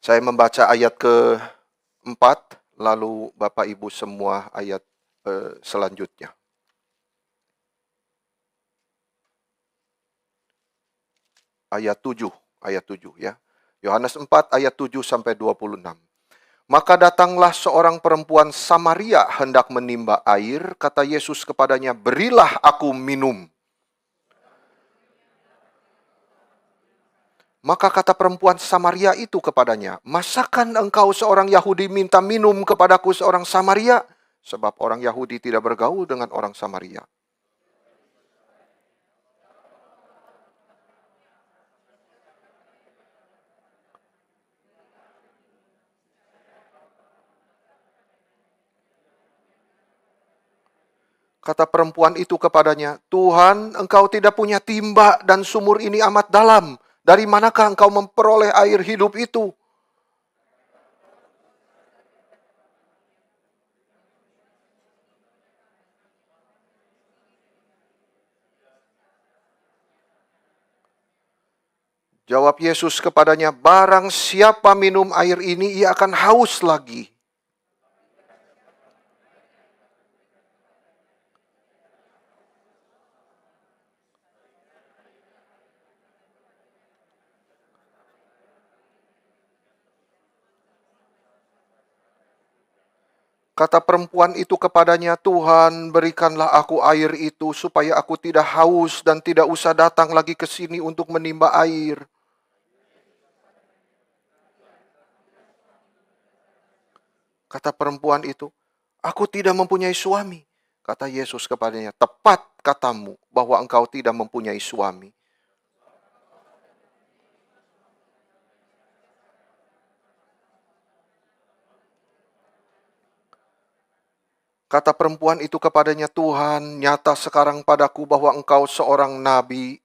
Saya membaca ayat ke-4, lalu Bapak Ibu semua ayat selanjutnya. Ayat 7 ya. Yohanes 4 ayat 7 sampai 26. Maka datanglah seorang perempuan Samaria hendak menimba air, kata Yesus kepadanya, "Berilah aku minum." Maka kata perempuan Samaria itu kepadanya, "Masakan engkau seorang Yahudi minta minum kepadaku seorang Samaria?" Sebab orang Yahudi tidak bergaul dengan orang Samaria. Kata perempuan itu kepadanya, "Tuhan, engkau tidak punya timba dan sumur ini amat dalam. Dari manakah engkau memperoleh air hidup itu?" Jawab Yesus kepadanya, "Barang siapa minum air ini, ia akan haus lagi. Kata perempuan itu kepadanya, "Tuhan, berikanlah aku air itu, supaya aku tidak haus dan tidak usah datang lagi ke sini untuk menimba air." Kata perempuan itu, "Aku tidak mempunyai suami." Kata Yesus kepadanya, "Tepat katamu bahwa engkau tidak mempunyai suami. Kata perempuan itu kepadanya, "Tuhan, nyata sekarang padaku bahwa engkau seorang nabi."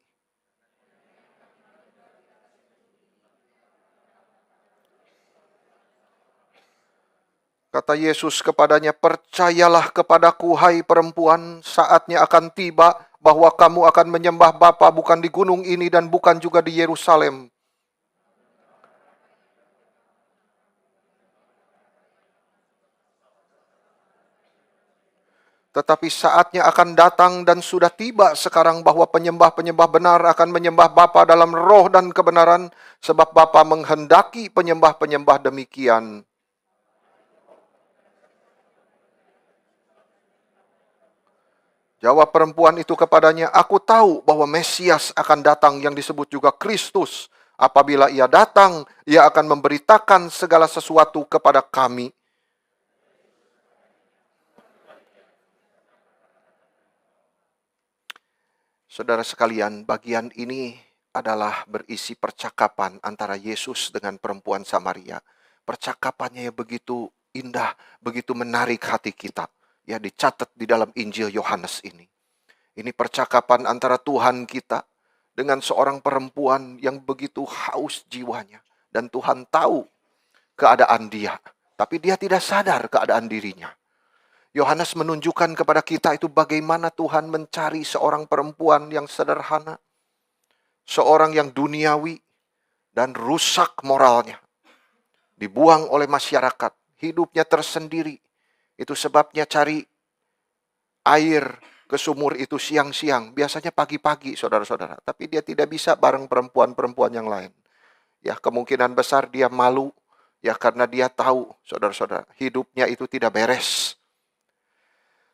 Kata Yesus kepadanya, "Percayalah kepadaku, hai perempuan, saatnya akan tiba bahwa kamu akan menyembah Bapa bukan di gunung ini dan bukan juga di Yerusalem. Tetapi saatnya akan datang dan sudah tiba sekarang bahwa penyembah-penyembah benar akan menyembah Bapa dalam roh dan kebenaran, sebab Bapa menghendaki penyembah-penyembah demikian." Jawab perempuan itu kepadanya, "Aku tahu bahwa Mesias akan datang yang disebut juga Kristus. Apabila ia datang, ia akan memberitakan segala sesuatu kepada kami." Saudara sekalian, bagian ini adalah berisi percakapan antara Yesus dengan perempuan Samaria. Percakapannya yang begitu indah, begitu menarik hati kita. Ya, dicatat di dalam Injil Yohanes ini. Ini percakapan antara Tuhan kita dengan seorang perempuan yang begitu haus jiwanya. Dan Tuhan tahu keadaan dia. Tapi dia tidak sadar keadaan dirinya. Yohanes menunjukkan kepada kita itu bagaimana Tuhan mencari seorang perempuan yang sederhana. Seorang yang duniawi dan rusak moralnya. Dibuang oleh masyarakat. Hidupnya tersendiri. Itu sebabnya cari air ke sumur itu siang-siang. Biasanya pagi-pagi, saudara-saudara. Tapi dia tidak bisa bareng perempuan-perempuan yang lain. Ya, kemungkinan besar dia malu. Ya, karena dia tahu, saudara-saudara, hidupnya itu tidak beres.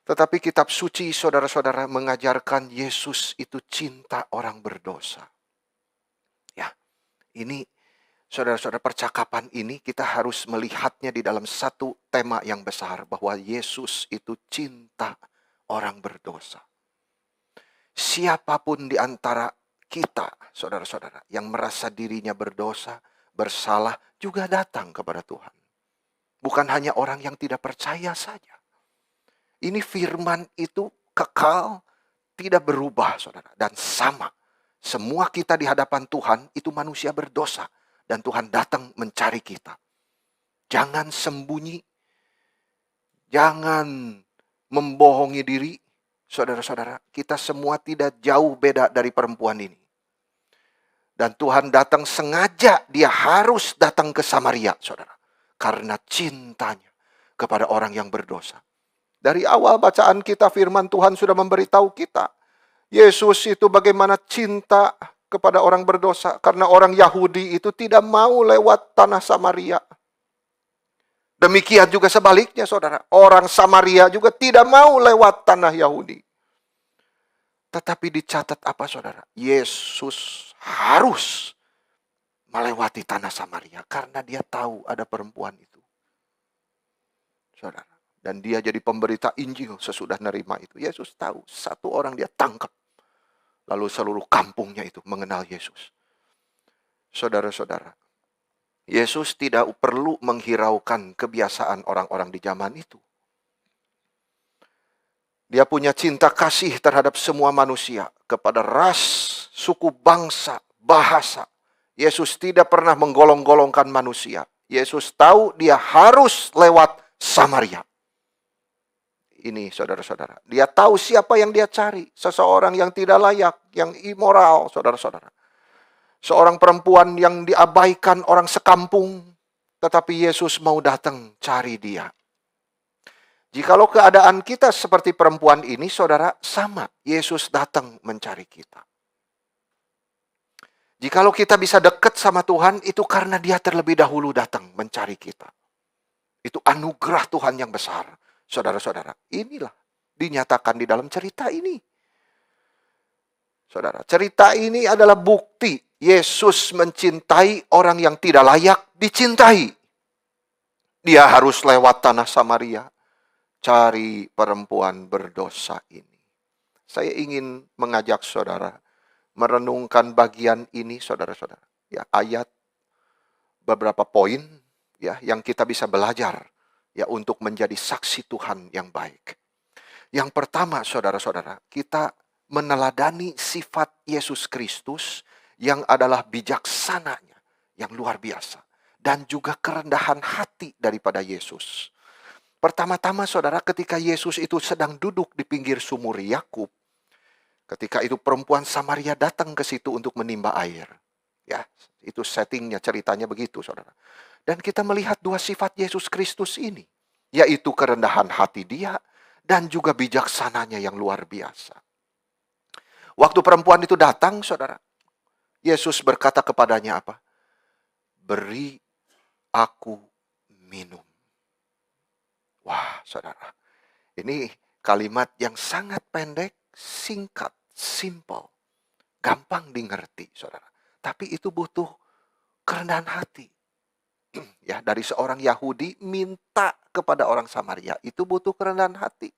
Tetapi kitab suci, saudara-saudara, mengajarkan Yesus itu cinta orang berdosa. Ya, ini saudara-saudara, percakapan ini kita harus melihatnya di dalam satu tema yang besar, bahwa Yesus itu cinta orang berdosa. Siapapun di antara kita, saudara-saudara, yang merasa dirinya berdosa, bersalah, juga datang kepada Tuhan. Bukan hanya orang yang tidak percaya saja. Ini firman itu kekal, tidak berubah, saudara, dan sama. Semua kita di hadapan Tuhan itu manusia berdosa, dan Tuhan datang mencari kita. Jangan sembunyi, jangan membohongi diri. Saudara-saudara, kita semua tidak jauh beda dari perempuan ini. Dan Tuhan datang sengaja, dia harus datang ke Samaria, saudara. Karena cintanya kepada orang yang berdosa. Dari awal bacaan kita, firman Tuhan sudah memberitahu kita. Yesus itu bagaimana cinta kepada orang berdosa. Karena orang Yahudi itu tidak mau lewat tanah Samaria. Demikian juga sebaliknya, saudara. Orang Samaria juga tidak mau lewat tanah Yahudi. Tetapi dicatat apa, saudara? Yesus harus melewati tanah Samaria karena dia tahu ada perempuan itu, saudara. Dan dia jadi pemberita Injil sesudah nerima itu. Yesus tahu, satu orang dia tangkap. Lalu seluruh kampungnya itu mengenal Yesus. Saudara-saudara, Yesus tidak perlu menghiraukan kebiasaan orang-orang di zaman itu. Dia punya cinta kasih terhadap semua manusia, kepada ras, suku, bangsa, bahasa. Yesus tidak pernah menggolong-golongkan manusia. Yesus tahu dia harus lewat Samaria. Ini saudara-saudara. Dia tahu siapa yang dia cari. Seseorang yang tidak layak, yang immoral, saudara-saudara. Seorang perempuan yang diabaikan orang sekampung. Tetapi Yesus mau datang cari dia. Jikalau keadaan kita seperti perempuan ini, saudara, sama. Yesus datang mencari kita. Jikalau kita bisa dekat sama Tuhan, itu karena dia terlebih dahulu datang mencari kita. Itu anugerah Tuhan yang besar. Saudara-saudara, inilah dinyatakan di dalam cerita ini. Saudara, cerita ini adalah bukti Yesus mencintai orang yang tidak layak dicintai. Dia harus lewat tanah Samaria. Cari perempuan berdosa ini. Saya ingin mengajak saudara merenungkan bagian ini, saudara-saudara. Ya, ayat beberapa poin ya yang kita bisa belajar ya untuk menjadi saksi Tuhan yang baik. Yang pertama, saudara-saudara, kita meneladani sifat Yesus Kristus yang adalah bijaksananya yang luar biasa dan juga kerendahan hati daripada Yesus. Pertama-tama, saudara, ketika Yesus itu sedang duduk di pinggir sumur Yakub, ketika itu perempuan Samaria datang ke situ untuk menimba air. Ya, itu settingnya, ceritanya begitu, saudara. Dan kita melihat dua sifat Yesus Kristus ini, yaitu kerendahan hati dia dan juga bijaksananya yang luar biasa. Waktu perempuan itu datang, saudara, Yesus berkata kepadanya apa? Beri aku minum. Wah, saudara, ini kalimat yang sangat pendek, singkat, simple, gampang dimengerti, saudara. Tapi itu butuh kerendahan hati. Ya, dari seorang Yahudi minta kepada orang Samaria, itu butuh kerendahan hati.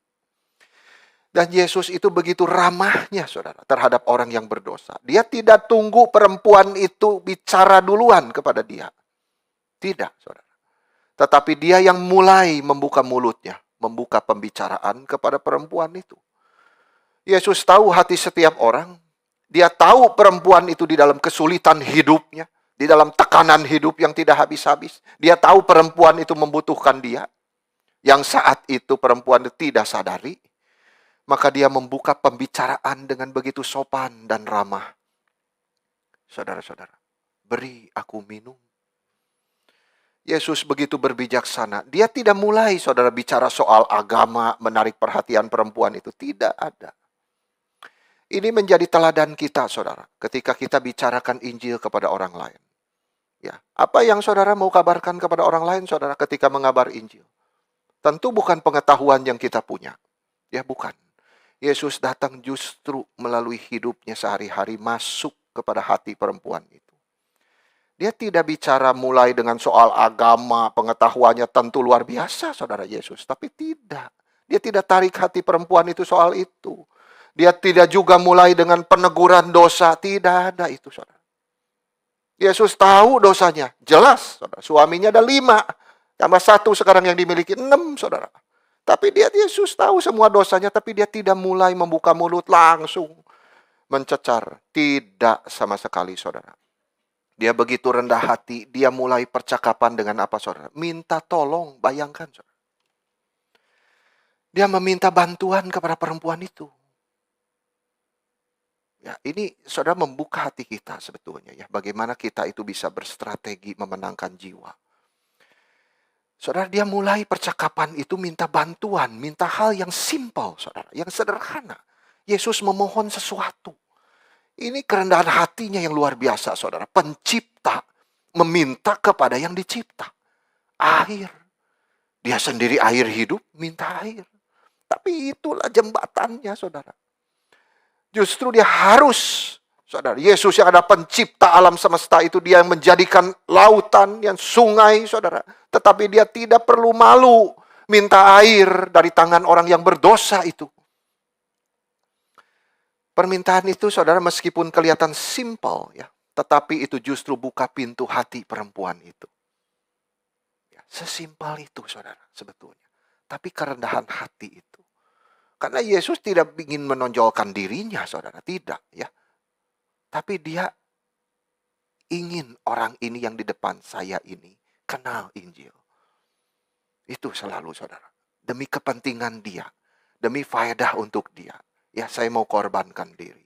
Dan Yesus itu begitu ramahnya, saudara, terhadap orang yang berdosa. Dia tidak tunggu perempuan itu bicara duluan kepada dia. Tidak, saudara. Tetapi dia yang mulai membuka mulutnya, membuka pembicaraan kepada perempuan itu. Yesus tahu hati setiap orang. Dia tahu perempuan itu di dalam kesulitan hidupnya, di dalam tekanan hidup yang tidak habis-habis. Dia tahu perempuan itu membutuhkan dia. Yang saat itu perempuan itu tidak sadari. Maka dia membuka pembicaraan dengan begitu sopan dan ramah. Saudara-saudara, beri aku minum. Yesus begitu berbijaksana. Dia tidak mulai, saudara, bicara soal agama, menarik perhatian perempuan itu. Tidak ada. Ini menjadi teladan kita, saudara, ketika kita bicarakan Injil kepada orang lain. Ya, apa yang saudara mau kabarkan kepada orang lain, saudara, ketika mengabar Injil? Tentu bukan pengetahuan yang kita punya. Ya, bukan. Yesus datang justru melalui hidupnya sehari-hari masuk kepada hati perempuan itu. Dia tidak bicara mulai dengan soal agama, pengetahuannya tentu luar biasa, saudara Yesus. Tapi tidak. Dia tidak tarik hati perempuan itu soal itu. Dia tidak juga mulai dengan peneguran dosa. Tidak ada itu, saudara. Yesus tahu dosanya. Jelas, saudara. Suaminya ada 5. Tambah 1 sekarang yang dimiliki 6, saudara. Tapi Yesus tahu semua dosanya. Tapi dia tidak mulai membuka mulut langsung mencecar. Tidak sama sekali, saudara. Dia begitu rendah hati, dia mulai percakapan dengan apa, saudara? Minta tolong, bayangkan, saudara. Dia meminta bantuan kepada perempuan itu. Ya, ini saudara membuka hati kita sebetulnya ya, bagaimana kita itu bisa berstrategi memenangkan jiwa. Saudara, dia mulai percakapan itu minta bantuan, minta hal yang simpel, saudara, yang sederhana. Yesus memohon sesuatu. Ini kerendahan hatinya yang luar biasa, saudara. Pencipta meminta kepada yang dicipta. Air. Dia sendiri air hidup, minta air. Tapi itulah jembatannya, saudara. Justru dia harus, saudara, Yesus yang ada pencipta alam semesta itu, dia yang menjadikan lautan, yang sungai, saudara. Tetapi dia tidak perlu malu minta air dari tangan orang yang berdosa itu. Permintaan itu, saudara, meskipun kelihatan simpel, ya, tetapi itu justru buka pintu hati perempuan itu. Ya, sesimpel itu, saudara, sebetulnya. Tapi kerendahan hati itu. Karena Yesus tidak ingin menonjolkan dirinya, saudara. Tidak, ya. Tapi dia ingin orang ini yang di depan saya ini kenal Injil. Itu selalu, saudara. Demi kepentingan dia. Demi faedah untuk dia. Ya, saya mau korbankan diri.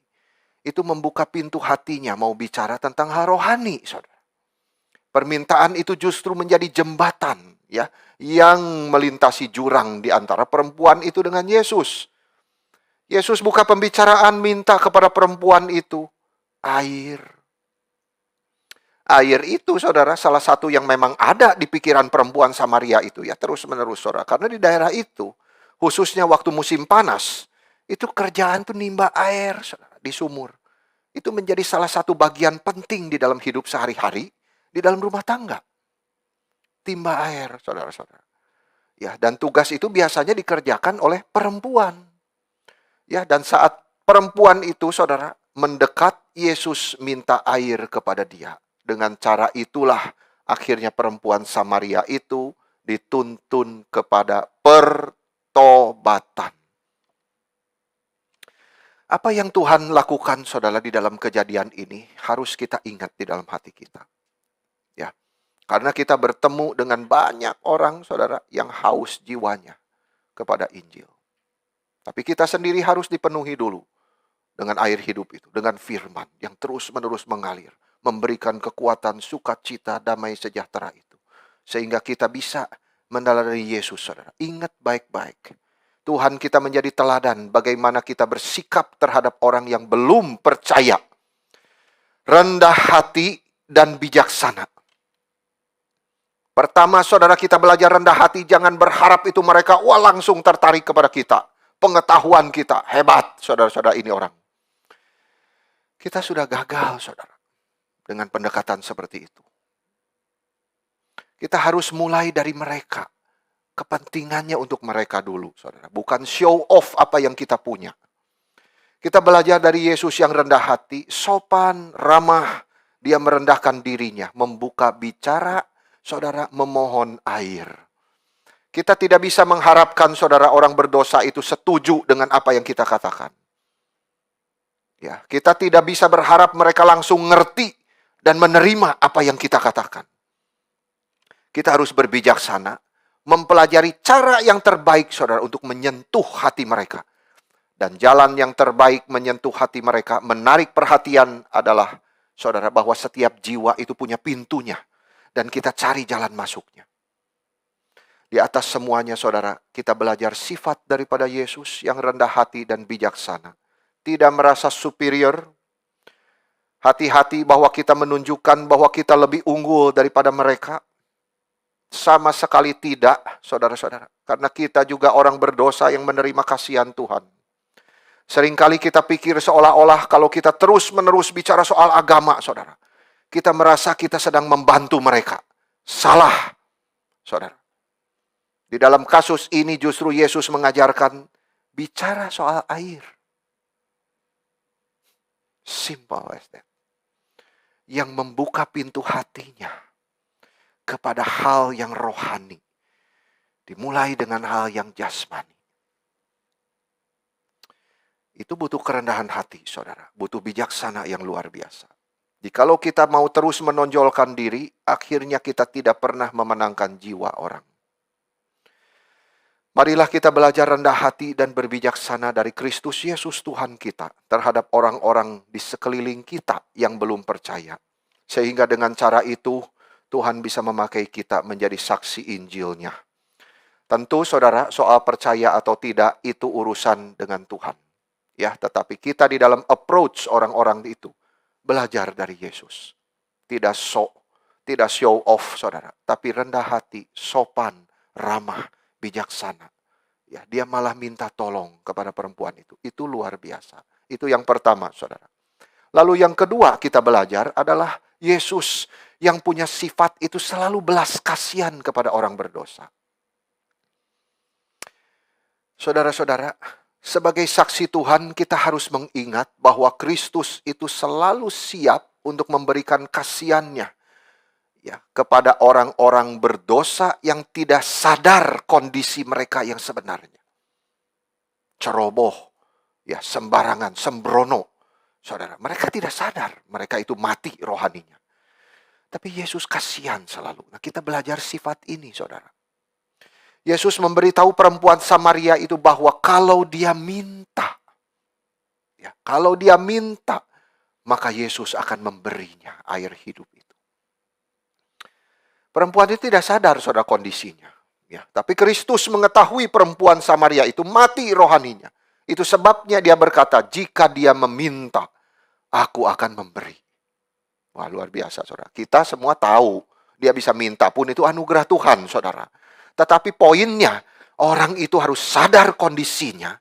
Itu membuka pintu hatinya mau bicara tentang hal rohani, saudara. Permintaan itu justru menjadi jembatan, ya, yang melintasi jurang di antara perempuan itu dengan Yesus. Yesus buka pembicaraan minta kepada perempuan itu air. Air itu, saudara, salah satu yang memang ada di pikiran perempuan Samaria itu, ya, terus-menerus, saudara. Karena di daerah itu, khususnya waktu musim panas, itu kerjaan tuh nimba air, saudara, di sumur. Itu menjadi salah satu bagian penting di dalam hidup sehari-hari, di dalam rumah tangga. Timba air, saudara-saudara. Ya, dan tugas itu biasanya dikerjakan oleh perempuan. Ya, dan saat perempuan itu, saudara, mendekat, Yesus minta air kepada dia. Dengan cara itulah akhirnya perempuan Samaria itu dituntun kepada pertobatan. Apa yang Tuhan lakukan, saudara, di dalam kejadian ini harus kita ingat di dalam hati kita. Ya, karena kita bertemu dengan banyak orang, saudara, yang haus jiwanya kepada Injil. Tapi kita sendiri harus dipenuhi dulu dengan air hidup itu, dengan firman yang terus-menerus mengalir, memberikan kekuatan, sukacita, damai sejahtera itu. Sehingga kita bisa meneladani Yesus, saudara. Ingat baik-baik. Tuhan kita menjadi teladan bagaimana kita bersikap terhadap orang yang belum percaya. Rendah hati dan bijaksana. Pertama, saudara, kita belajar rendah hati, jangan berharap itu mereka langsung tertarik kepada kita. Pengetahuan kita hebat, saudara-saudara, ini orang. Kita sudah gagal, saudara, dengan pendekatan seperti itu. Kita harus mulai dari mereka. Kepentingannya untuk mereka dulu, saudara. Bukan show off apa yang kita punya. Kita belajar dari Yesus yang rendah hati, sopan, ramah. Dia merendahkan dirinya, membuka bicara, saudara, memohon air. Kita tidak bisa mengharapkan, saudara, orang berdosa itu setuju dengan apa yang kita katakan. Ya, kita tidak bisa berharap mereka langsung ngerti dan menerima apa yang kita katakan. Kita harus berbijaksana, mempelajari cara yang terbaik, saudara, untuk menyentuh hati mereka. Dan jalan yang terbaik menyentuh hati mereka, menarik perhatian adalah, saudara, bahwa setiap jiwa itu punya pintunya. Dan kita cari jalan masuknya. Di atas semuanya, saudara, kita belajar sifat daripada Yesus yang rendah hati dan bijaksana. Tidak merasa superior. Hati-hati bahwa kita menunjukkan bahwa kita lebih unggul daripada mereka. Sama sekali tidak, saudara-saudara. Karena kita juga orang berdosa yang menerima kasihan Tuhan. Seringkali kita pikir seolah-olah kalau kita terus-menerus bicara soal agama, saudara. Kita merasa kita sedang membantu mereka. Salah, saudara. Di dalam kasus ini justru Yesus mengajarkan bicara soal air. Simple as that. Yang membuka pintu hatinya kepada hal yang rohani. Dimulai dengan hal yang jasmani. Itu butuh kerendahan hati, saudara. Butuh bijaksana yang luar biasa. Jikalau kita mau terus menonjolkan diri, akhirnya kita tidak pernah memenangkan jiwa orang. Marilah kita belajar rendah hati dan berbijaksana dari Kristus Yesus Tuhan kita terhadap orang-orang di sekeliling kita yang belum percaya. Sehingga dengan cara itu Tuhan bisa memakai kita menjadi saksi Injil-Nya. Tentu saudara, soal percaya atau tidak itu urusan dengan Tuhan. Ya, tetapi kita di dalam approach orang-orang itu belajar dari Yesus. Tidak show off saudara, tapi rendah hati, sopan, ramah, bijaksana. Ya, dia malah minta tolong kepada perempuan itu. Itu luar biasa. Itu yang pertama, saudara. Lalu yang kedua kita belajar adalah Yesus yang punya sifat itu selalu belas kasihan kepada orang berdosa. Saudara-saudara, sebagai saksi Tuhan kita harus mengingat bahwa Kristus itu selalu siap untuk memberikan kasihannya ya, kepada orang-orang berdosa yang tidak sadar kondisi mereka yang sebenarnya. Ceroboh, ya, sembarangan, sembrono. Saudara, mereka tidak sadar mereka itu mati rohaninya. Tapi Yesus kasihan selalu. Nah, kita belajar sifat ini, saudara. Yesus memberitahu perempuan Samaria itu bahwa kalau dia minta, ya, kalau dia minta, maka Yesus akan memberinya air hidup itu. Perempuan itu tidak sadar saudara kondisinya. Ya, tapi Kristus mengetahui perempuan Samaria itu mati rohaninya. Itu sebabnya dia berkata, jika dia meminta, aku akan memberi. Wah, luar biasa saudara. Kita semua tahu dia bisa minta pun itu anugerah Tuhan saudara. Tetapi poinnya, orang itu harus sadar kondisinya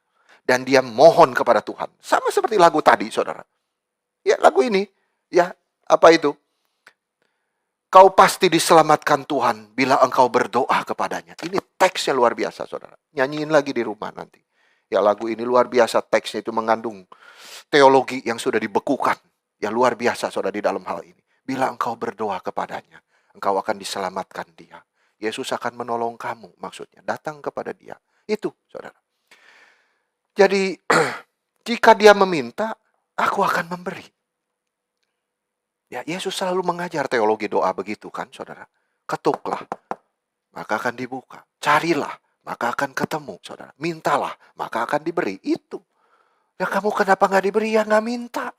dan dia mohon kepada Tuhan. Sama seperti lagu tadi saudara. Ya, lagu ini, ya, apa itu? Kau pasti diselamatkan Tuhan bila engkau berdoa kepadanya. Ini teksnya luar biasa, saudara. Nyanyiin lagi di rumah nanti. Ya, lagu ini luar biasa, teksnya itu mengandung teologi yang sudah dibekukan. Ya, luar biasa, saudara, di dalam hal ini. Bila engkau berdoa kepadanya, engkau akan diselamatkan dia. Yesus akan menolong kamu, maksudnya. Datang kepada dia. Itu, saudara. Jadi, jika dia meminta, aku akan memberi. Ya, Yesus selalu mengajar teologi doa begitu kan, saudara. Ketuklah, maka akan dibuka. Carilah, maka akan ketemu, saudara. Mintalah, maka akan diberi. Itu. Ya, kamu kenapa nggak diberi? Ya, nggak minta.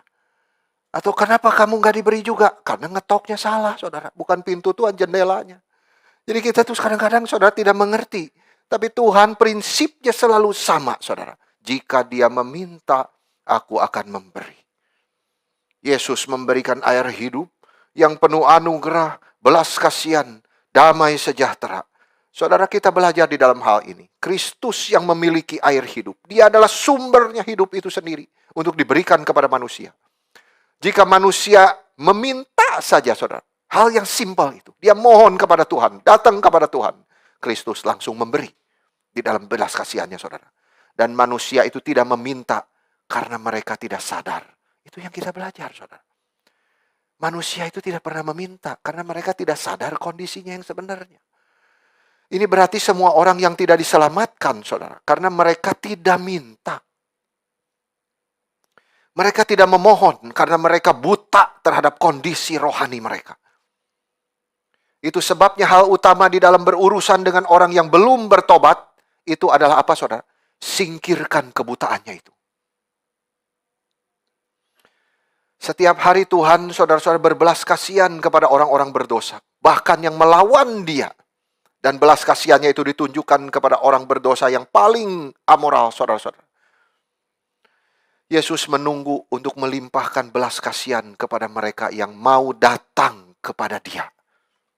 Atau kenapa kamu nggak diberi juga? Karena ngetoknya salah, saudara. Bukan pintu Tuhan, jendelanya. Jadi kita tuh kadang-kadang, saudara, tidak mengerti. Tapi Tuhan prinsipnya selalu sama, saudara. Jika dia meminta, aku akan memberi. Yesus memberikan air hidup yang penuh anugerah, belas kasihan, damai sejahtera. Saudara, kita belajar di dalam hal ini. Kristus yang memiliki air hidup. Dia adalah sumbernya hidup itu sendiri untuk diberikan kepada manusia. Jika manusia meminta saja, saudara, hal yang simpel itu. Dia mohon kepada Tuhan, datang kepada Tuhan. Kristus langsung memberi di dalam belas kasihannya, saudara. Dan manusia itu tidak meminta karena mereka tidak sadar. Itu yang kita belajar, saudara. Manusia itu tidak pernah meminta karena mereka tidak sadar kondisinya yang sebenarnya. Ini berarti semua orang yang tidak diselamatkan, saudara, karena mereka tidak minta. Mereka tidak memohon karena mereka buta terhadap kondisi rohani mereka. Itu sebabnya hal utama di dalam berurusan dengan orang yang belum bertobat, itu adalah apa, saudara? Singkirkan kebutaannya itu. Setiap hari Tuhan, saudara-saudara, berbelas kasihan kepada orang-orang berdosa. Bahkan yang melawan dia. Dan belas kasihannya itu ditunjukkan kepada orang berdosa yang paling amoral, saudara-saudara. Yesus menunggu untuk melimpahkan belas kasihan kepada mereka yang mau datang kepada dia.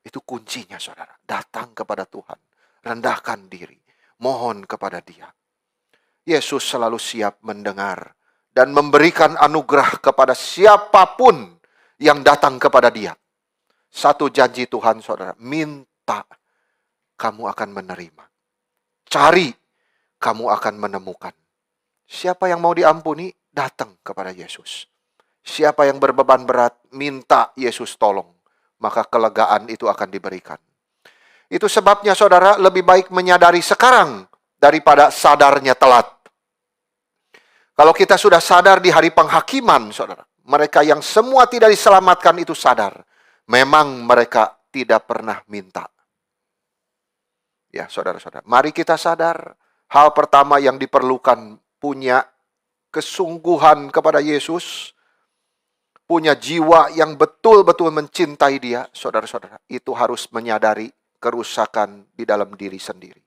Itu kuncinya, saudara. Datang kepada Tuhan. Rendahkan diri. Mohon kepada dia. Yesus selalu siap mendengar dan memberikan anugerah kepada siapapun yang datang kepada dia. Satu janji Tuhan, saudara. Minta, kamu akan menerima. Cari, kamu akan menemukan. Siapa yang mau diampuni, datang kepada Yesus. Siapa yang berbeban berat, minta Yesus tolong. Maka kelegaan itu akan diberikan. Itu sebabnya, saudara, lebih baik menyadari sekarang daripada sadarnya telat. Kalau kita sudah sadar di hari penghakiman, saudara, mereka yang semua tidak diselamatkan itu sadar. Memang mereka tidak pernah minta. Ya, saudara-saudara, mari kita sadar Hal pertama yang diperlukan, punya kesungguhan kepada Yesus, punya jiwa yang betul-betul mencintai Dia, saudara-saudara, itu harus menyadari kerusakan di dalam diri sendiri.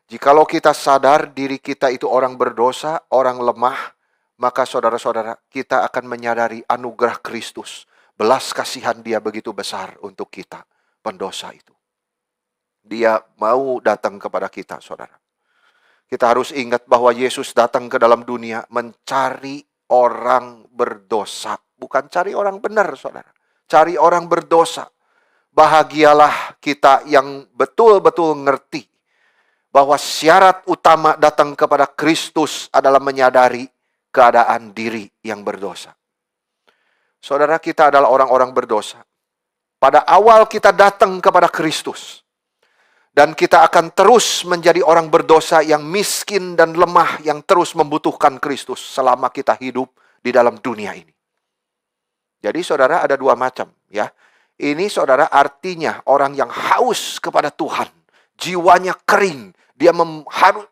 Jikalau kita sadar diri kita itu orang berdosa, orang lemah, maka saudara-saudara, kita akan menyadari anugerah Kristus. Belas kasihan Dia begitu besar untuk kita, pendosa itu. Dia mau datang kepada kita, saudara. Kita harus ingat bahwa Yesus datang ke dalam dunia mencari orang berdosa. Bukan cari orang benar, saudara. Cari orang berdosa. Bahagialah kita yang betul-betul ngerti bahwa syarat utama datang kepada Kristus adalah menyadari keadaan diri yang berdosa. Saudara, kita adalah orang-orang berdosa. Pada awal kita datang kepada Kristus. Dan kita akan terus menjadi orang berdosa yang miskin dan lemah, yang terus membutuhkan Kristus selama kita hidup di dalam dunia ini. Jadi saudara, ada dua macam, ya. Ini saudara artinya orang yang haus kepada Tuhan. Jiwanya kering. Dia harus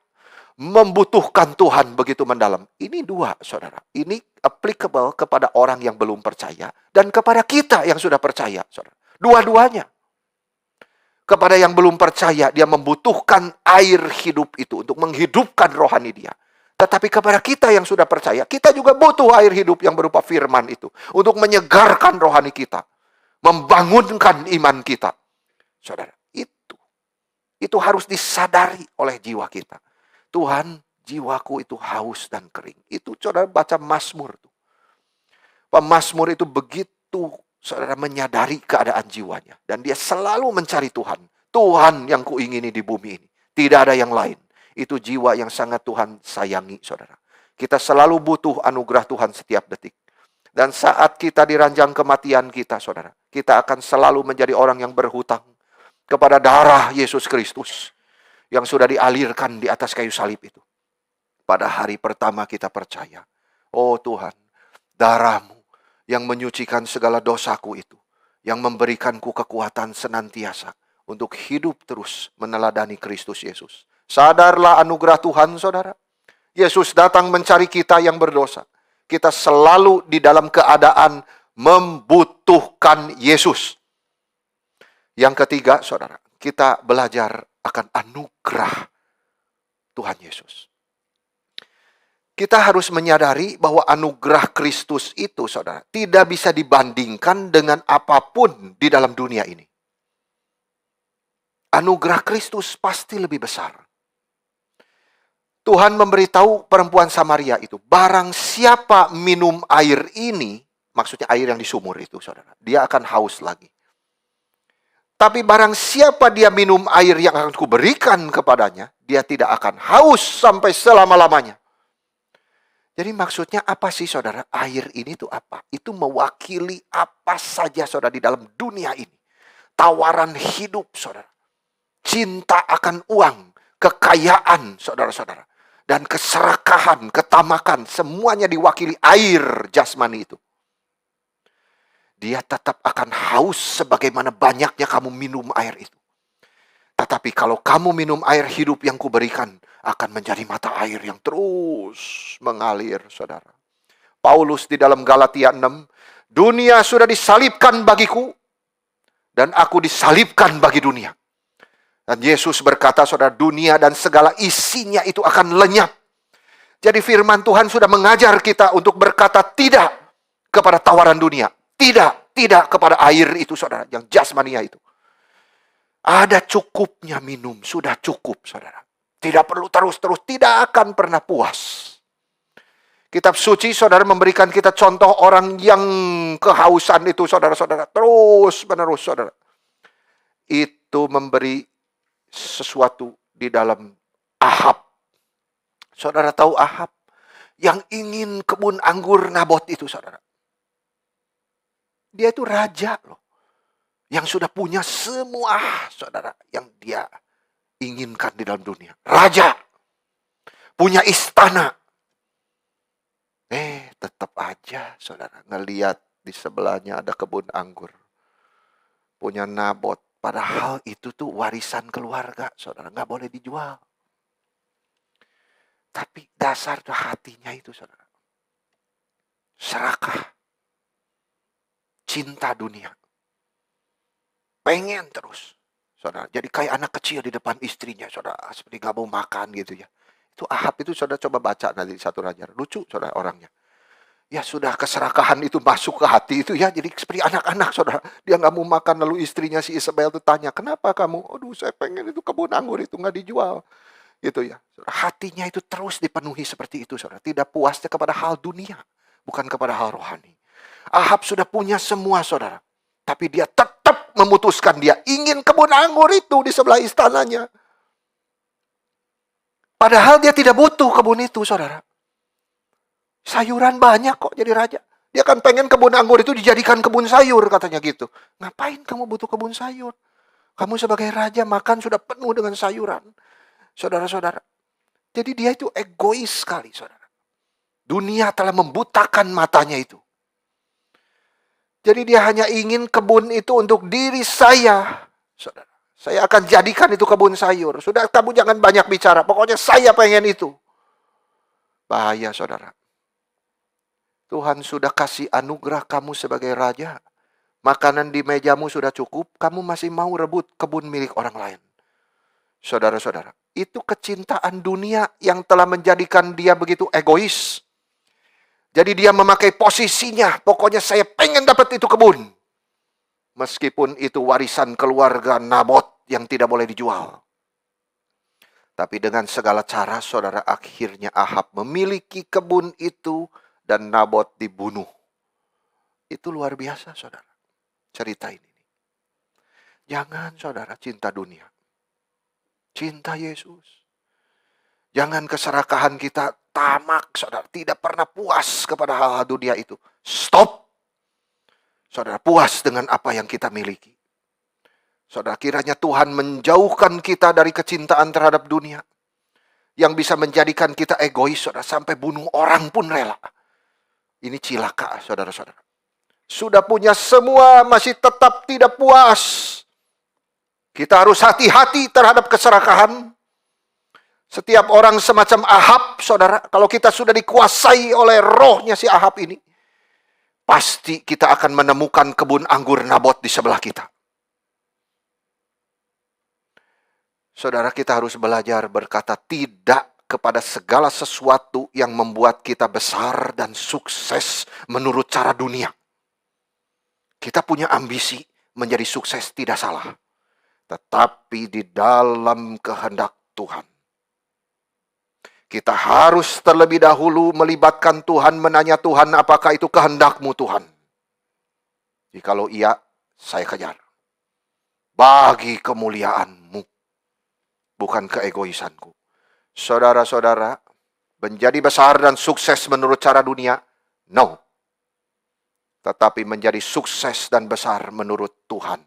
membutuhkan Tuhan begitu mendalam. Ini dua, saudara. Ini applicable kepada orang yang belum percaya dan kepada kita yang sudah percaya, saudara. Dua-duanya. Kepada yang belum percaya, dia membutuhkan air hidup itu untuk menghidupkan rohani dia. Tetapi kepada kita yang sudah percaya, kita juga butuh air hidup yang berupa firman itu untuk menyegarkan rohani kita, membangunkan iman kita. Saudara, itu harus disadari oleh jiwa kita. Tuhan, jiwaku itu haus dan kering. Itu saudara baca Mazmur. Pemazmur itu begitu saudara menyadari keadaan jiwanya. Dan dia selalu mencari Tuhan. Tuhan yang kuingini di bumi ini. Tidak ada yang lain. Itu jiwa yang sangat Tuhan sayangi, saudara. Kita selalu butuh anugerah Tuhan setiap detik. Dan saat kita di ranjang kematian kita, saudara, kita akan selalu menjadi orang yang berhutang kepada darah Yesus Kristus yang sudah dialirkan di atas kayu salib itu. Pada hari pertama kita percaya, oh Tuhan, darah-Mu yang menyucikan segala dosaku itu, yang memberikanku kekuatan senantiasa untuk hidup terus meneladani Kristus Yesus. Sadarlah anugerah Tuhan, saudara. Yesus datang mencari kita yang berdosa. Kita selalu di dalam keadaan membutuhkan Yesus. Yang ketiga, saudara, kita belajar akan anugerah Tuhan Yesus. Kita harus menyadari bahwa anugerah Kristus itu, saudara, tidak bisa dibandingkan dengan apapun di dalam dunia ini. Anugerah Kristus pasti lebih besar. Tuhan memberitahu perempuan Samaria itu, barang siapa minum air ini, maksudnya air yang di sumur itu, saudara, dia akan haus lagi. Tapi barang siapa dia minum air yang akan kuberikan kepadanya, dia tidak akan haus sampai selama-lamanya. Jadi maksudnya apa sih, saudara? Air ini tuh apa? Itu mewakili apa saja, saudara, di dalam dunia ini. Tawaran hidup, saudara. Cinta akan uang, kekayaan, saudara-saudara. Dan keserakahan, ketamakan, semuanya diwakili air jasmani itu. Dia tetap akan haus sebagaimana banyaknya kamu minum air itu. Tetapi kalau kamu minum air hidup yang kuberikan, akan menjadi mata air yang terus mengalir, saudara. Paulus di dalam Galatia 6, dunia sudah disalibkan bagiku, dan aku disalibkan bagi dunia. Dan Yesus berkata, saudara, dunia dan segala isinya itu akan lenyap. Jadi firman Tuhan sudah mengajar kita untuk berkata tidak kepada tawaran dunia. Tidak kepada air itu, saudara, yang jasmania itu. Ada cukupnya minum, sudah cukup, saudara. Tidak perlu terus-terus, tidak akan pernah puas. Kitab suci, saudara, memberikan kita contoh orang yang kehausan itu, saudara-saudara. Terus-menerus, saudara. Itu memberi sesuatu di dalam Ahab. Saudara tahu Ahab? Yang ingin kebun anggur Nabot itu, saudara. Dia itu raja loh. Yang sudah punya semua, saudara, yang dia inginkan di dalam dunia. Raja. Punya istana. Tetap aja, saudara, ngeliat di sebelahnya ada kebun anggur. Punya Nabot. Padahal itu tuh warisan keluarga, saudara. Nggak boleh dijual. Tapi dasar hatinya itu, saudara, serakah, cinta dunia, pengen terus, saudara. Jadi kayak anak kecil di depan istrinya, saudara, seperti gak mau makan gitu ya. Itu Ahab itu, saudara, coba baca nanti 1 Raja. Lucu, saudara, orangnya. Ya sudah, keserakahan itu masuk ke hati itu ya, jadi seperti anak-anak, saudara. Dia nggak mau makan, lalu istrinya si Isabel itu tanya, kenapa kamu? Aduh, saya pengen itu kebun anggur itu nggak dijual. Gitu ya. Hatinya itu terus dipenuhi seperti itu, saudara. Tidak puasnya kepada hal dunia, bukan kepada hal rohani. Ahab sudah punya semua, saudara. Tapi dia tetap memutuskan, dia ingin kebun anggur itu di sebelah istananya. Padahal dia tidak butuh kebun itu, saudara. Sayuran banyak kok jadi raja. Dia kan pengen kebun anggur itu dijadikan kebun sayur, katanya gitu. Ngapain kamu butuh kebun sayur? Kamu sebagai raja makan sudah penuh dengan sayuran. Saudara-saudara. Jadi dia itu egois sekali, saudara. Dunia telah membutakan matanya itu. Jadi dia hanya ingin kebun itu untuk diri saya, saudara. Saya akan jadikan itu kebun sayur. Sudah, kamu jangan banyak bicara. Pokoknya saya pengen itu. Bahaya, saudara. Tuhan sudah kasih anugerah kamu sebagai raja. Makanan di mejamu sudah cukup, kamu masih mau rebut kebun milik orang lain. Saudara-saudara, itu kecintaan dunia yang telah menjadikan dia begitu egois. Jadi dia memakai posisinya, pokoknya saya pengen dapat itu kebun. Meskipun itu warisan keluarga Nabot yang tidak boleh dijual. Tapi dengan segala cara, saudara, akhirnya Ahab memiliki kebun itu dan Nabot dibunuh. Itu luar biasa, saudara. Cerita ini. Jangan, saudara, cinta dunia. Cinta Yesus. Jangan keserakahan kita tamak, saudara. Tidak pernah puas kepada hal-hal dunia itu. Stop. Saudara, puas dengan apa yang kita miliki. Saudara, kiranya Tuhan menjauhkan kita dari kecintaan terhadap dunia. Yang bisa menjadikan kita egois, saudara. Sampai bunuh orang pun rela. Ini cilaka, saudara-saudara. Sudah punya semua, masih tetap tidak puas. Kita harus hati-hati terhadap keserakahan. Setiap orang semacam Ahab, saudara, kalau kita sudah dikuasai oleh rohnya si Ahab ini, pasti kita akan menemukan kebun anggur Nabot di sebelah kita. Saudara, kita harus belajar berkata tidak kepada segala sesuatu yang membuat kita besar dan sukses menurut cara dunia. Kita punya ambisi menjadi sukses, tidak salah. Tetapi di dalam kehendak Tuhan. Kita harus terlebih dahulu melibatkan Tuhan, menanya Tuhan, apakah itu kehendak-Mu, Tuhan? Jikalau iya, saya kejar. Bagi kemuliaan-Mu, bukan keegoisanku. Saudara-saudara, menjadi besar dan sukses menurut cara dunia, no. Tetapi menjadi sukses dan besar menurut Tuhan,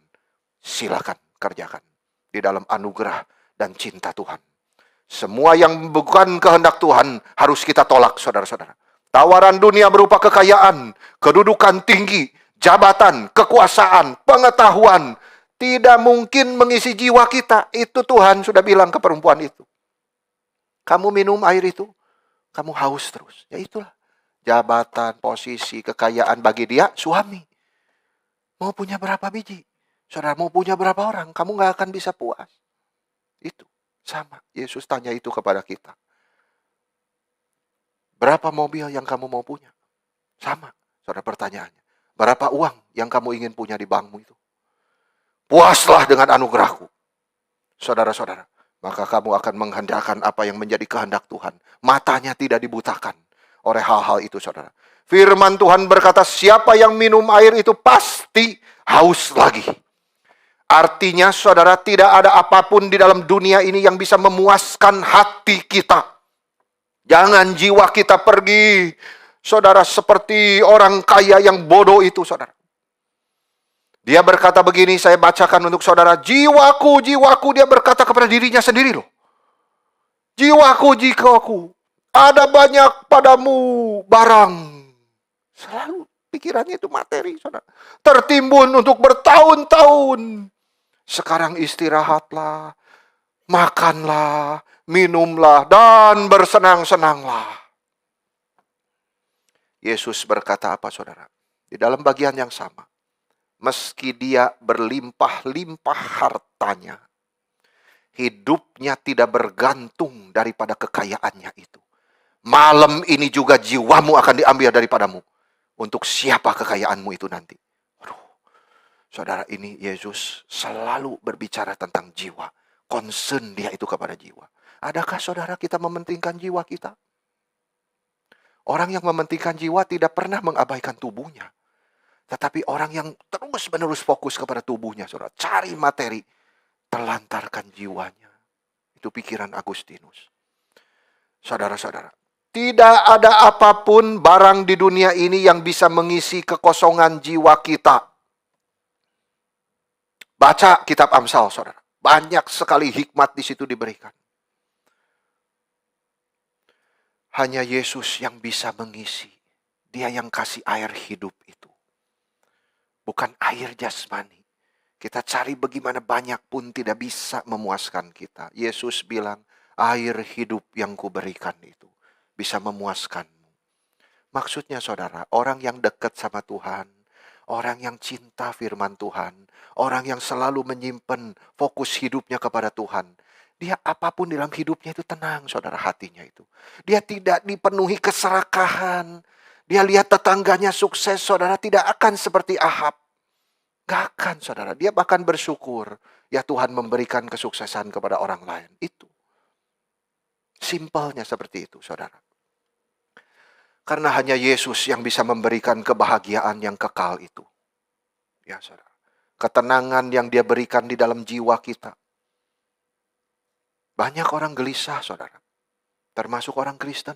silakan kerjakan. Di dalam anugerah dan cinta Tuhan. Semua yang bukan kehendak Tuhan harus kita tolak, saudara-saudara. Tawaran dunia berupa kekayaan, kedudukan tinggi, jabatan, kekuasaan, pengetahuan, tidak mungkin mengisi jiwa kita. Itu Tuhan sudah bilang ke perempuan itu. Kamu minum air itu, kamu haus terus. Ya itulah. Jabatan, posisi, kekayaan bagi dia, suami. Mau punya berapa biji? Saudara, mau punya berapa orang? Kamu gak akan bisa puas. Itu. Sama. Yesus tanya itu kepada kita. Berapa mobil yang kamu mau punya? Sama. Saudara, pertanyaannya. Berapa uang yang kamu ingin punya di bankmu itu? Puaslah dengan anugerahku. Saudara-saudara. Maka kamu akan menghendakkan apa yang menjadi kehendak Tuhan. Matanya tidak dibutakan oleh hal-hal itu, saudara. Firman Tuhan berkata, siapa yang minum air itu pasti haus lagi. Artinya, saudara, tidak ada apapun di dalam dunia ini yang bisa memuaskan hati kita. Jangan jiwa kita pergi, saudara, seperti orang kaya yang bodoh itu, saudara. Dia berkata begini, saya bacakan untuk saudara. Jiwaku, jiwaku, dia berkata kepada dirinya sendiri loh. Jiwaku, jiwaku, ada banyak padamu barang. Selalu pikirannya itu materi, saudara. Tertimbun untuk bertahun-tahun. Sekarang istirahatlah. Makanlah, minumlah, dan bersenang-senanglah. Yesus berkata apa, saudara? Di dalam bagian yang sama. Meski dia berlimpah-limpah hartanya, hidupnya tidak bergantung daripada kekayaannya itu. Malam ini juga jiwamu akan diambil daripadamu. Untuk siapa kekayaanmu itu nanti? Aduh, saudara, ini Yesus selalu berbicara tentang jiwa. Concern dia itu kepada jiwa. Adakah saudara kita mementingkan jiwa kita? Orang yang mementingkan jiwa tidak pernah mengabaikan tubuhnya. Tetapi orang yang terus-menerus fokus kepada tubuhnya, saudara, cari materi, terlantarkan jiwanya. Itu pikiran Agustinus. Saudara-saudara, tidak ada apapun barang di dunia ini yang bisa mengisi kekosongan jiwa kita. Baca kitab Amsal, saudara. Banyak sekali hikmat di situ diberikan. Hanya Yesus yang bisa mengisi. Dia yang kasih air hidup itu. Bukan air jasmani. Kita cari bagaimana banyak pun tidak bisa memuaskan kita. Yesus bilang, air hidup yang kuberikan itu bisa memuaskanmu. Maksudnya saudara, orang yang dekat sama Tuhan, orang yang cinta firman Tuhan, orang yang selalu menyimpan fokus hidupnya kepada Tuhan, dia apapun dalam hidupnya itu tenang, saudara, hatinya itu. Dia tidak dipenuhi keserakahan. Dia lihat tetangganya sukses, saudara, tidak akan seperti Ahab. Gak akan, saudara. Dia bahkan bersyukur. Ya Tuhan memberikan kesuksesan kepada orang lain. Itu. Simpelnya seperti itu, saudara. Karena hanya Yesus yang bisa memberikan kebahagiaan yang kekal itu. Ya, saudara. Ketenangan yang dia berikan di dalam jiwa kita. Banyak orang gelisah, saudara. Termasuk orang Kristen.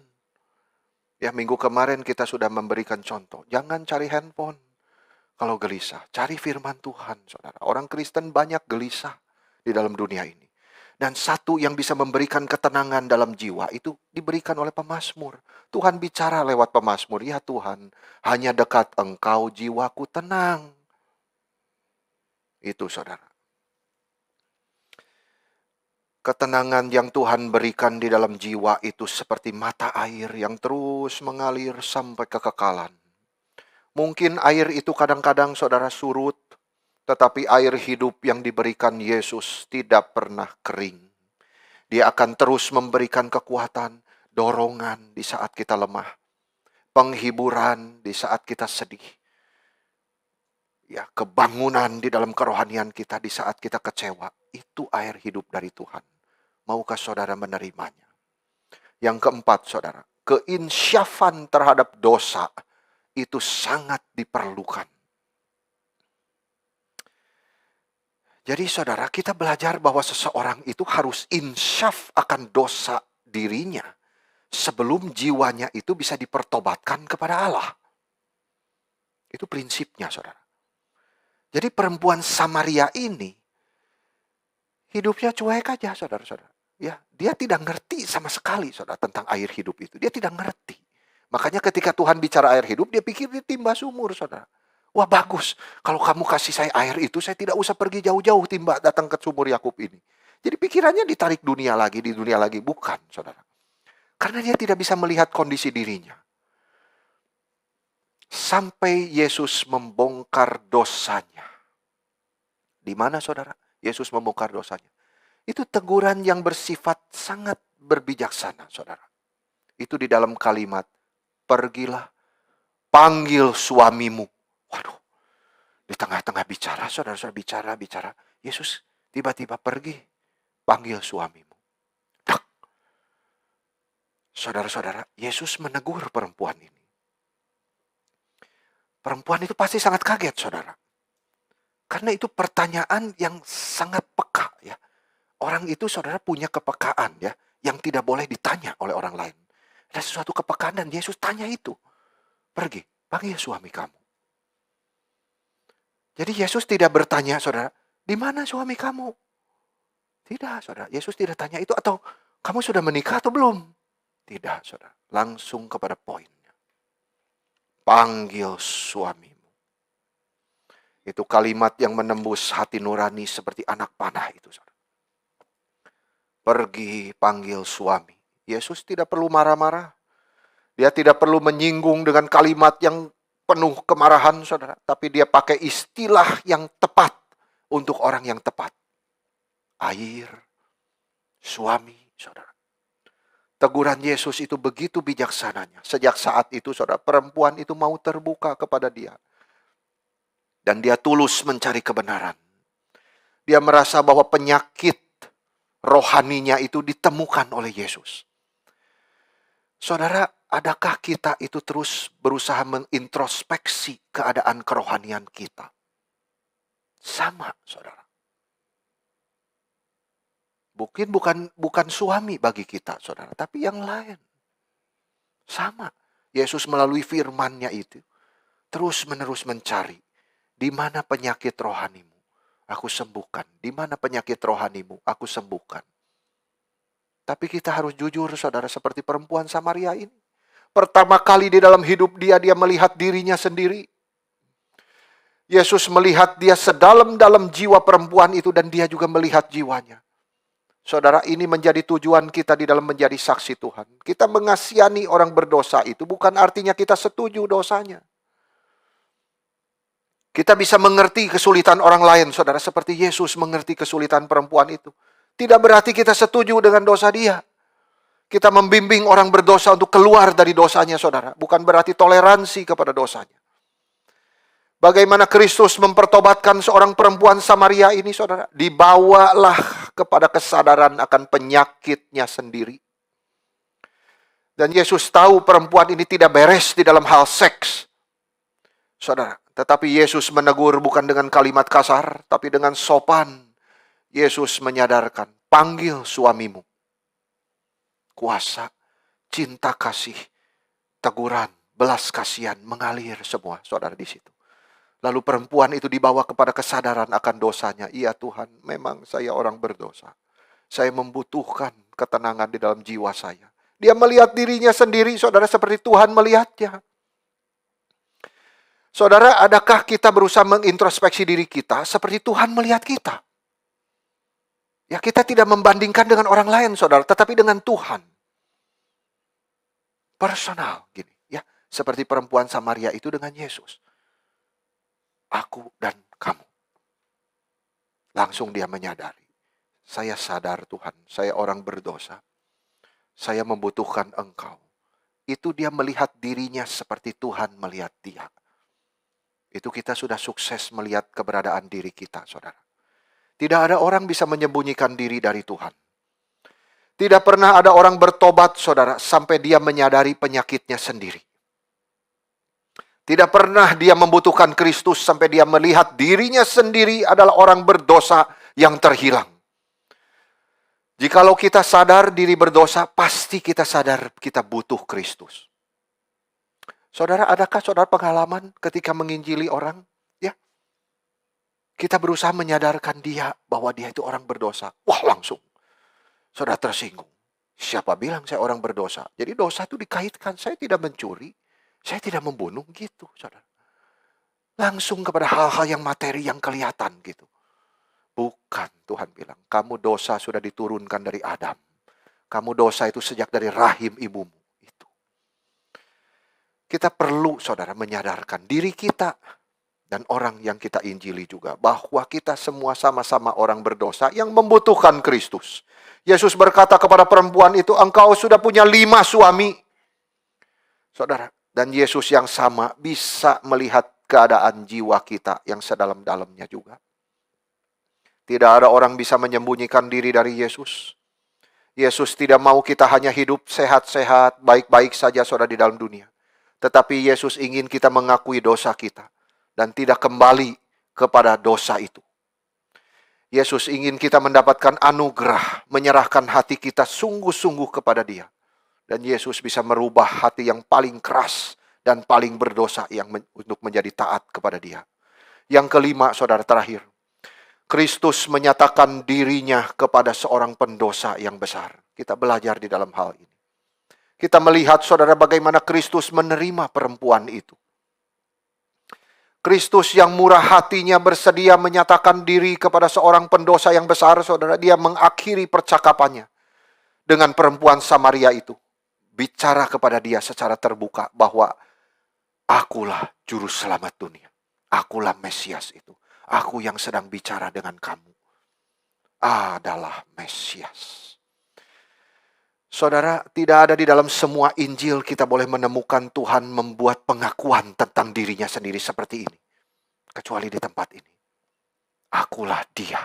Ya, minggu kemarin kita sudah memberikan contoh. Jangan cari handphone. Kalau gelisah, cari firman Tuhan, saudara. Orang Kristen banyak gelisah di dalam dunia ini. Dan satu yang bisa memberikan ketenangan dalam jiwa itu diberikan oleh pemazmur. Tuhan bicara lewat pemazmur, ya Tuhan, hanya dekat Engkau jiwaku tenang. Itu, saudara. Ketenangan yang Tuhan berikan di dalam jiwa itu seperti mata air yang terus mengalir sampai kekekalan. Mungkin air itu kadang-kadang saudara surut, tetapi air hidup yang diberikan Yesus tidak pernah kering. Dia akan terus memberikan kekuatan, dorongan di saat kita lemah, penghiburan di saat kita sedih, ya, kebangunan di dalam kerohanian kita di saat kita kecewa. Itu air hidup dari Tuhan. Maukah saudara menerimanya? Yang keempat, saudara, keinsyafan terhadap dosa itu sangat diperlukan. Jadi saudara, kita belajar bahwa seseorang itu harus insyaf akan dosa dirinya sebelum jiwanya itu bisa dipertobatkan kepada Allah. Itu prinsipnya, saudara. Jadi perempuan Samaria ini hidupnya cuek aja, saudara-saudara. Ya, dia tidak ngerti sama sekali, saudara, tentang air hidup itu. Dia tidak ngerti. Makanya ketika Tuhan bicara air hidup, dia pikir dia timba sumur, saudara. Wah, bagus. Kalau kamu kasih saya air itu, saya tidak usah pergi jauh-jauh timba datang ke sumur Yakub ini. Jadi pikirannya ditarik dunia lagi, di dunia lagi. Bukan, saudara. Karena dia tidak bisa melihat kondisi dirinya. Sampai Yesus membongkar dosanya. Di mana, saudara? Yesus membongkar dosanya. Itu teguran yang bersifat sangat berbijaksana, saudara. Itu di dalam kalimat, pergilah, panggil suamimu. Waduh, di tengah-tengah bicara, saudara-saudara bicara. Yesus tiba-tiba pergi, panggil suamimu. Tak. Saudara-saudara, Yesus menegur perempuan ini. Perempuan itu pasti sangat kaget, saudara. Karena itu pertanyaan yang sangat peka, ya. Orang itu, saudara, punya kepekaan, ya, yang tidak boleh ditanya oleh orang lain. Ada sesuatu kepekaan dan Yesus tanya itu. Pergi, panggil suami kamu. Jadi Yesus tidak bertanya, saudara, di mana suami kamu? Tidak, saudara. Yesus tidak tanya itu, atau kamu sudah menikah atau belum? Tidak, saudara. Langsung kepada poinnya. Panggil suamimu. Itu kalimat yang menembus hati nurani seperti anak panah itu, saudara. Pergi panggil suami. Yesus tidak perlu marah-marah. Dia tidak perlu menyinggung dengan kalimat yang penuh kemarahan, saudara. Tapi dia pakai istilah yang tepat untuk orang yang tepat. Air, suami, saudara. Teguran Yesus itu begitu bijaksananya. Sejak saat itu, saudara, perempuan itu mau terbuka kepada dia. Dan dia tulus mencari kebenaran. Dia merasa bahwa penyakit rohaninya itu ditemukan oleh Yesus. Saudara, adakah kita itu terus berusaha mengintrospeksi keadaan kerohanian kita? Sama, saudara. Mungkin bukan suami bagi kita, saudara, tapi yang lain. Sama. Yesus melalui firman-Nya itu terus-menerus mencari, di mana penyakit rohanimu, aku sembuhkan. Di mana penyakit rohanimu, aku sembuhkan. Tapi kita harus jujur, saudara, seperti perempuan Samaria ini. Pertama kali di dalam hidup dia melihat dirinya sendiri. Yesus melihat dia sedalam-dalam jiwa perempuan itu dan dia juga melihat jiwanya. Saudara, ini menjadi tujuan kita di dalam menjadi saksi Tuhan. Kita mengasihani orang berdosa itu bukan artinya kita setuju dosanya. Kita bisa mengerti kesulitan orang lain, saudara, seperti Yesus mengerti kesulitan perempuan itu. Tidak berarti kita setuju dengan dosa dia. Kita membimbing orang berdosa untuk keluar dari dosanya, saudara. Bukan berarti toleransi kepada dosanya. Bagaimana Kristus mempertobatkan seorang perempuan Samaria ini, saudara? Dibawalah kepada kesadaran akan penyakitnya sendiri. Dan Yesus tahu perempuan ini tidak beres di dalam hal seks. Saudara, tetapi Yesus menegur bukan dengan kalimat kasar, tapi dengan sopan. Yesus menyadarkan, panggil suamimu. Kuasa, cinta kasih, teguran, belas kasihan mengalir semua, saudara, di situ. Lalu perempuan itu dibawa kepada kesadaran akan dosanya. Iya Tuhan, memang saya orang berdosa. Saya membutuhkan ketenangan di dalam jiwa saya. Dia melihat dirinya sendiri, saudara, seperti Tuhan melihatnya. Saudara, adakah kita berusaha mengintrospeksi diri kita seperti Tuhan melihat kita? Ya, kita tidak membandingkan dengan orang lain, saudara, tetapi dengan Tuhan. Personal, gini, ya, seperti perempuan Samaria itu dengan Yesus. Aku dan kamu. Langsung dia menyadari. Saya sadar Tuhan, saya orang berdosa. Saya membutuhkan Engkau. Itu dia melihat dirinya seperti Tuhan melihat dia. Itu kita sudah sukses melihat keberadaan diri kita, saudara. Tidak ada orang bisa menyembunyikan diri dari Tuhan. Tidak pernah ada orang bertobat, saudara, sampai dia menyadari penyakitnya sendiri. Tidak pernah dia membutuhkan Kristus sampai dia melihat dirinya sendiri adalah orang berdosa yang terhilang. Jikalau kita sadar diri berdosa, pasti kita sadar kita butuh Kristus. Saudara, adakah saudara pengalaman ketika menginjili orang? Ya, kita berusaha menyadarkan dia bahwa dia itu orang berdosa. Wah, langsung saudara tersinggung. Siapa bilang saya orang berdosa? Jadi dosa itu dikaitkan, saya tidak mencuri. Saya tidak membunuh gitu, saudara. Langsung kepada hal-hal yang materi yang kelihatan gitu. Bukan, Tuhan bilang, kamu dosa sudah diturunkan dari Adam. Kamu dosa itu sejak dari rahim ibumu. Itu. Kita perlu, saudara, menyadarkan diri kita dan orang yang kita injili juga. Bahwa kita semua sama-sama orang berdosa yang membutuhkan Kristus. Yesus berkata kepada perempuan itu, engkau sudah punya 5 suami. Saudara, dan Yesus yang sama bisa melihat keadaan jiwa kita yang sedalam-dalamnya juga. Tidak ada orang bisa menyembunyikan diri dari Yesus. Yesus tidak mau kita hanya hidup sehat-sehat, baik-baik saja saudara di dalam dunia. Tetapi Yesus ingin kita mengakui dosa kita dan tidak kembali kepada dosa itu. Yesus ingin kita mendapatkan anugerah, menyerahkan hati kita sungguh-sungguh kepada Dia. Dan Yesus bisa merubah hati yang paling keras dan paling berdosa untuk menjadi taat kepada Dia. Yang kelima, saudara, terakhir. Kristus menyatakan dirinya kepada seorang pendosa yang besar. Kita belajar di dalam hal ini. Kita melihat, saudara, bagaimana Kristus menerima perempuan itu. Kristus yang murah hatinya bersedia menyatakan diri kepada seorang pendosa yang besar, saudara. Dia mengakhiri percakapannya dengan perempuan Samaria itu. Bicara kepada dia secara terbuka bahwa akulah juru selamat dunia. Akulah Mesias itu. Aku yang sedang bicara dengan kamu adalah Mesias. Saudara, tidak ada di dalam semua Injil kita boleh menemukan Tuhan membuat pengakuan tentang dirinya sendiri seperti ini. Kecuali di tempat ini. Akulah dia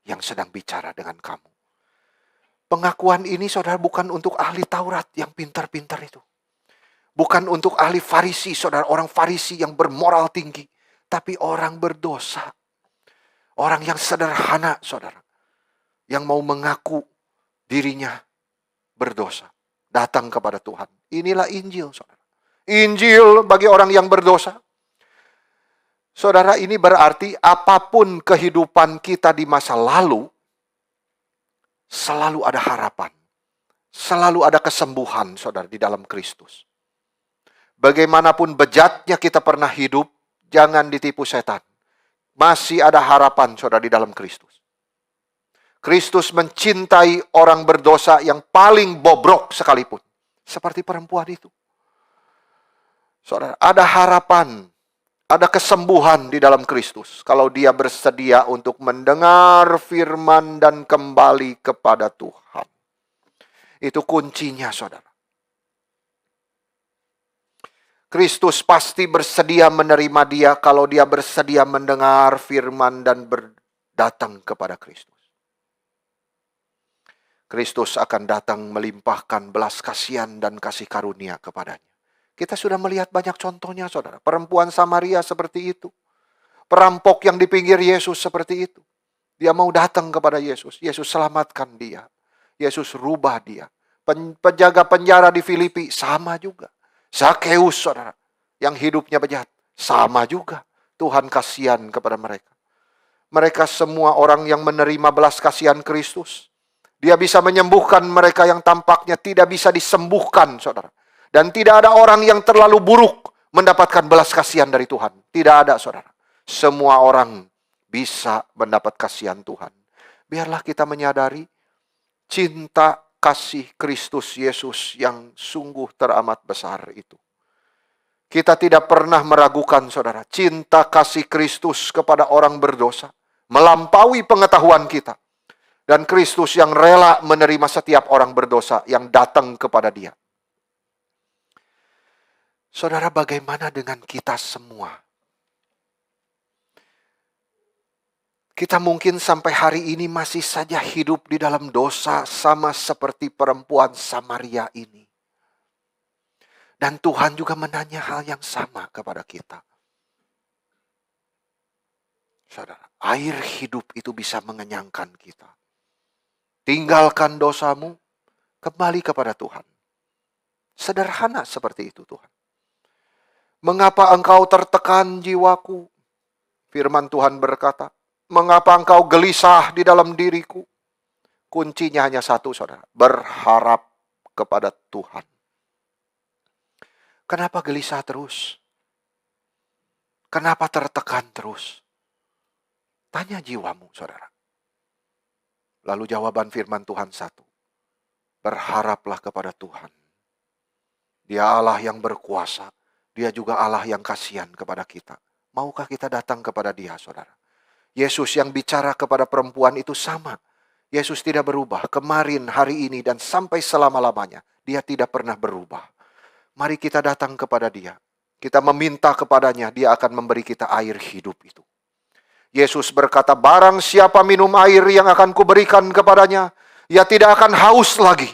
yang sedang bicara dengan kamu. Pengakuan ini, saudara, bukan untuk ahli Taurat yang pintar-pintar itu. Bukan untuk ahli Farisi, saudara, orang Farisi yang bermoral tinggi. Tapi orang berdosa. Orang yang sederhana, saudara. Yang mau mengaku dirinya berdosa. Datang kepada Tuhan. Inilah Injil, saudara. Injil bagi orang yang berdosa. Saudara, ini berarti apapun kehidupan kita di masa lalu, selalu ada harapan. Selalu ada kesembuhan, saudara, di dalam Kristus. Bagaimanapun bejatnya kita pernah hidup, jangan ditipu setan. Masih ada harapan, saudara, di dalam Kristus. Kristus mencintai orang berdosa yang paling bobrok sekalipun. Seperti perempuan itu. Saudara, ada harapan, ada kesembuhan di dalam Kristus. Kalau dia bersedia untuk mendengar firman dan kembali kepada Tuhan. Itu kuncinya, saudara. Kristus pasti bersedia menerima dia kalau dia bersedia mendengar firman dan berdatang kepada Kristus. Kristus akan datang melimpahkan belas kasihan dan kasih karunia kepadanya. Kita sudah melihat banyak contohnya, saudara. Perempuan Samaria seperti itu. Perampok yang di pinggir Yesus seperti itu. Dia mau datang kepada Yesus. Yesus selamatkan dia. Yesus rubah dia. Penjaga penjara di Filipi sama juga. Zakeus, saudara, yang hidupnya bejat, sama juga. Tuhan kasihan kepada mereka. Mereka semua orang yang menerima belas kasihan Kristus. Dia bisa menyembuhkan mereka yang tampaknya tidak bisa disembuhkan, saudara. Dan tidak ada orang yang terlalu buruk mendapatkan belas kasihan dari Tuhan. Tidak ada, saudara. Semua orang bisa mendapat kasihan Tuhan. Biarlah kita menyadari cinta kasih Kristus Yesus yang sungguh teramat besar itu. Kita tidak pernah meragukan, saudara, cinta kasih Kristus kepada orang berdosa melampaui pengetahuan kita. Dan Kristus yang rela menerima setiap orang berdosa yang datang kepada dia. Saudara, bagaimana dengan kita semua? Kita mungkin sampai hari ini masih saja hidup di dalam dosa sama seperti perempuan Samaria ini. Dan Tuhan juga menanya hal yang sama kepada kita. Saudara, air hidup itu bisa mengenyangkan kita. Tinggalkan dosamu, kembali kepada Tuhan. Sederhana seperti itu, Tuhan. Mengapa engkau tertekan jiwaku? Firman Tuhan berkata, mengapa engkau gelisah di dalam diriku? Kuncinya hanya satu, saudara. Berharap kepada Tuhan. Kenapa gelisah terus? Kenapa tertekan terus? Tanya jiwamu, saudara. Lalu jawaban firman Tuhan satu. Berharaplah kepada Tuhan. Dia Allah yang berkuasa. Dia juga Allah yang kasihan kepada kita. Maukah kita datang kepada dia, saudara? Yesus yang bicara kepada perempuan itu sama. Yesus tidak berubah. Kemarin, hari ini, dan sampai selama-lamanya. Dia tidak pernah berubah. Mari kita datang kepada dia. Kita meminta kepadanya. Dia akan memberi kita air hidup itu. Yesus berkata, barang siapa minum air yang akan kuberikan kepadanya, ia tidak akan haus lagi.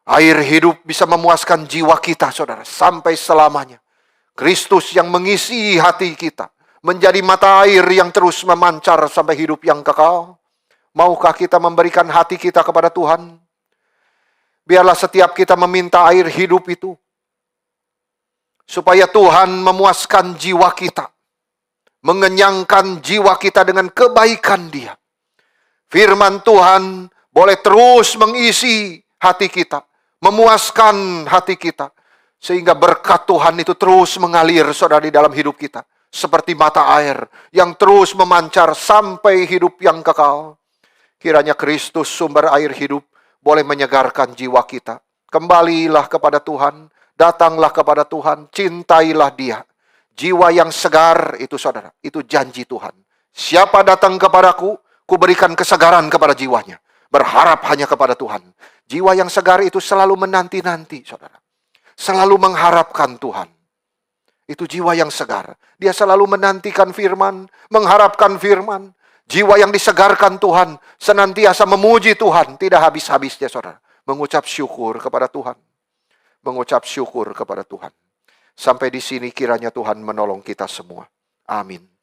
Air hidup bisa memuaskan jiwa kita, saudara, sampai selamanya. Kristus yang mengisi hati kita, menjadi mata air yang terus memancar sampai hidup yang kekal. Maukah kita memberikan hati kita kepada Tuhan? Biarlah setiap kita meminta air hidup itu, supaya Tuhan memuaskan jiwa kita. Mengenyangkan jiwa kita dengan kebaikan dia. Firman Tuhan boleh terus mengisi hati kita. Memuaskan hati kita. Sehingga berkat Tuhan itu terus mengalir, saudara, di dalam hidup kita. seperti mata air yang terus memancar sampai hidup yang kekal. Kiranya Kristus sumber air hidup boleh menyegarkan jiwa kita. Kembalilah kepada Tuhan, datanglah kepada Tuhan, cintailah Dia. Jiwa yang segar itu saudara, itu janji Tuhan. Siapa datang kepadaku, kuberikan kesegaran kepada jiwanya. Berharap hanya kepada Tuhan. Jiwa yang segar itu selalu menanti-nanti saudara. Selalu mengharapkan Tuhan. Itu jiwa yang segar. Dia selalu menantikan firman, mengharapkan firman. Jiwa yang disegarkan Tuhan, senantiasa memuji Tuhan, tidak habis-habisnya saudara. Mengucap syukur kepada Tuhan. Mengucap syukur kepada Tuhan. Sampai di sini kiranya Tuhan menolong kita semua. Amin.